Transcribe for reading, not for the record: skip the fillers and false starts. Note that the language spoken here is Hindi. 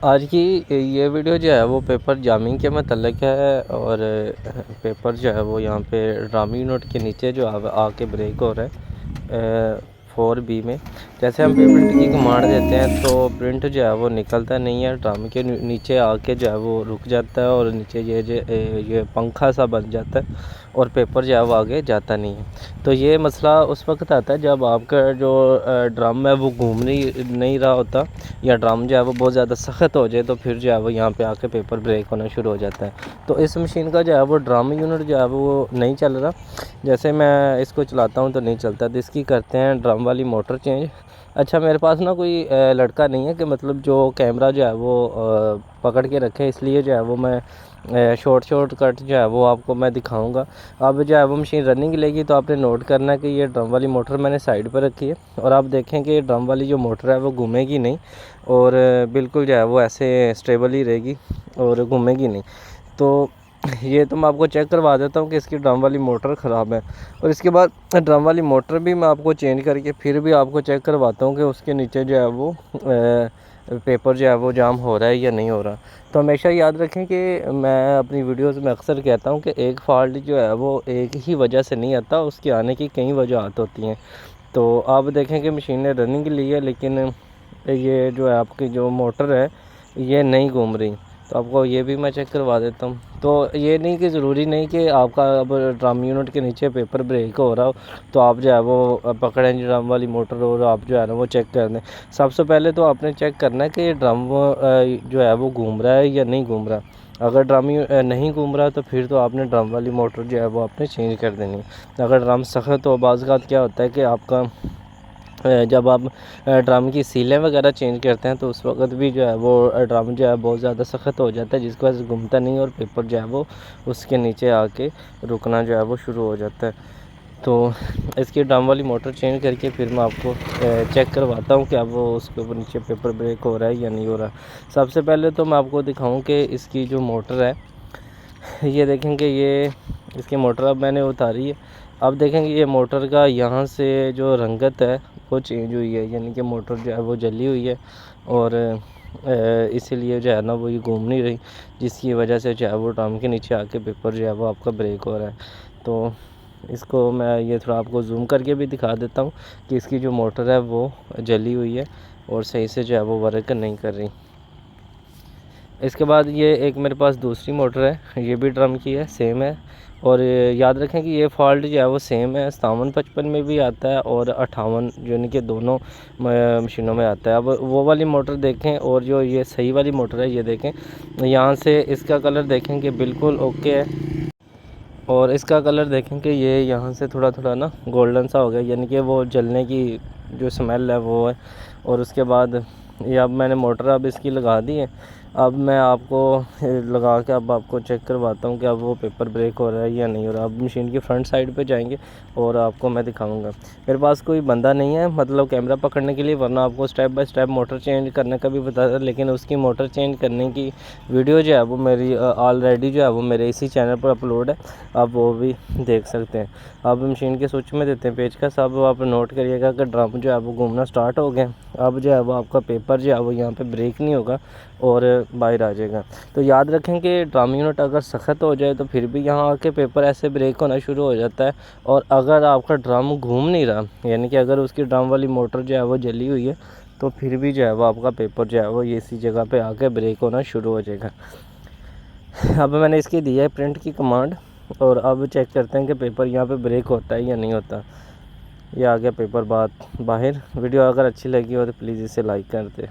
आज की ये वीडियो जो है वो पेपर जामिंग के मतलब है। और पेपर जो है वो यहाँ पे ड्रामी यूनिट के नीचे जो आके ब्रेक हो रहा है 4B में। जैसे हम प्रिंट की कमांड देते हैं तो प्रिंट जो है वो निकलता नहीं है, ड्रामी के नीचे आके जो है वो रुक जाता है और नीचे ये पंखा सा बन जाता है और पेपर जो है वो आगे जाता नहीं है। तो ये मसला उस वक्त आता है जब आपका जो ड्रम है वो घूम नहीं रहा होता, या ड्रम जो है वो बहुत ज़्यादा सख्त हो जाए, तो फिर जो है वो यहाँ पे आके पेपर ब्रेक होना शुरू हो जाता है। तो इस मशीन का जो है वो ड्रम यूनिट जो है वो नहीं चल रहा। जैसे मैं इसको चलाता हूँ तो नहीं चलता, तो इसकी करते हैं ड्रम वाली मोटर चेंज। अच्छा, मेरे पास ना कोई लड़का नहीं है कि मतलब जो कैमरा जो है वो पकड़ के रखे, इसलिए जो है वो मैं शॉर्ट कट जो है वो आपको मैं दिखाऊंगा। अब जो है वो मशीन रनिंग लेगी तो आपने नोट करना कि ये ड्रम वाली मोटर मैंने साइड पर रखी है, और आप देखें कि ड्रम वाली जो मोटर है वो घूमेगी नहीं, और बिल्कुल जो है वो ऐसे स्टेबल ही रहेगी और घूमेगी नहीं। तो ये तो मैं आपको चेक करवा देता हूँ कि इसकी ड्रम वाली मोटर ख़राब है, और इसके बाद ड्रम वाली मोटर भी मैं आपको चेंज करके फिर भी आपको चेक करवाता हूँ कि उसके नीचे जो है वो पेपर जो है वो जाम हो रहा है या नहीं हो रहा। तो हमेशा याद रखें कि मैं अपनी वीडियोस में अक्सर कहता हूँ कि एक फ़ॉल्ट जो है वो एक ही वजह से नहीं आता, उसके आने की कई वजहात होती हैं। तो आप देखें कि मशीन ने रनिंग ली है, लेकिन ये जो है आपकी जो मोटर है ये नहीं घूम रही। तो आपको ये भी मैं चेक करवा देता हूँ। तो ये नहीं कि ज़रूरी नहीं कि आपका अब ड्रम यूनिट के नीचे पेपर ब्रेक हो रहा हो तो आप जो है वो पकड़ें ड्रम वाली मोटर और आप जो है ना वो चेक कर दें। सबसे पहले तो आपने चेक करना है कि ये ड्रम जो है वो घूम रहा है या नहीं घूम रहा। अगर ड्रम नहीं घूम रहा तो फिर तो आपने ड्रम वाली मोटर जो है वो आपने चेंज कर देनी है। अगर ड्रम सख्त हो, बाज़ औक़ात क्या होता है कि आपका जब आप ड्रम की सीलें वगैरह चेंज करते हैं तो उस वक्त भी जो है वो ड्रम जो है बहुत ज़्यादा सख्त हो जाता है, जिसकी वजह से घूमता नहीं और पेपर जो है वो उसके नीचे आके रुकना जो है वो शुरू हो जाता है। तो इसकी ड्रम वाली मोटर चेंज करके फिर मैं आपको चेक करवाता हूँ कि अब वो उसके ऊपर नीचे पेपर ब्रेक हो रहा है या नहीं हो रहा। सबसे पहले तो मैं आपको दिखाऊँ कि इसकी जो मोटर है, ये देखेंगे ये इसकी मोटर अब मैंने उतारी है। अब देखेंगे ये मोटर का यहाँ से जो रंगत है वो चेंज हुई है, यानी कि मोटर जो है वो जली हुई है, और इसीलिए जो है ना वो ये घूम नहीं रही, जिसकी वजह से जो है वो ड्रम के नीचे आके पेपर जो है वो आपका ब्रेक हो रहा है। तो इसको मैं ये थोड़ा आपको जूम करके भी दिखा देता हूँ कि इसकी जो मोटर है वो जली हुई है और सही से जो है वो वर्क नहीं कर रही। इसके बाद ये एक मेरे पास दूसरी मोटर है, ये भी ड्रम की है, सेम है। और याद रखें कि ये फ़ॉल्ट जो है वो सेम है, 5755 में भी आता है और 58 यानी कि दोनों मशीनों में आता है। अब वो वाली मोटर देखें और जो ये सही वाली मोटर है ये देखें, यहाँ से इसका कलर देखें कि बिल्कुल ओके है, और इसका कलर देखें कि ये यहाँ से थोड़ा थोड़ा ना गोल्डन सा हो गया, यानी कि वो जलने की जो स्मेल है वो है। और उसके बाद ये अब मैंने मोटर अब इसकी लगा दी है। अब मैं आपको लगा के अब आपको चेक करवाता हूँ कि अब वो पेपर ब्रेक हो रहा है या नहीं हो रहा। अब मशीन की फ्रंट साइड पे जाएंगे और आपको मैं दिखाऊंगा। मेरे पास कोई बंदा नहीं है मतलब कैमरा पकड़ने के लिए, वरना आपको step by step motor change करने का भी बताता, लेकिन उसकी मोटर चेंज करने की वीडियो जो है वो मेरी ऑलरेडी जो है वो मेरे इसी चैनल पर अपलोड है, आप वो भी देख सकते हैं। अब मशीन के स्विच में देते हैं पेचकस। अब आप नोट करिएगा कि ड्रम जो है वो घूमना स्टार्ट हो गया। अब जो है वो आपका पेपर जो है वो यहाँ पे ब्रेक नहीं होगा और बाहर आ जाएगा। तो याद रखें कि ड्रम यूनिट अगर सख्त हो जाए तो फिर भी यहाँ आके पेपर ऐसे ब्रेक होना शुरू हो जाता है। और अगर आपका ड्रम घूम नहीं रहा, यानी कि अगर उसकी ड्रम वाली मोटर जो है वो जली हुई है, तो फिर भी जो है वो आपका पेपर जो है वो इसी जगह पे आके ब्रेक होना शुरू हो जाएगा। अब मैंने इसकी दी है प्रिंट की कमांड, और अब चेक करते हैं कि पेपर यहाँ पे ब्रेक होता है या नहीं होता। ये आ गया पेपर बाहर। वीडियो अगर अच्छी लगी हो तो प्लीज़ इसे लाइक कर दे।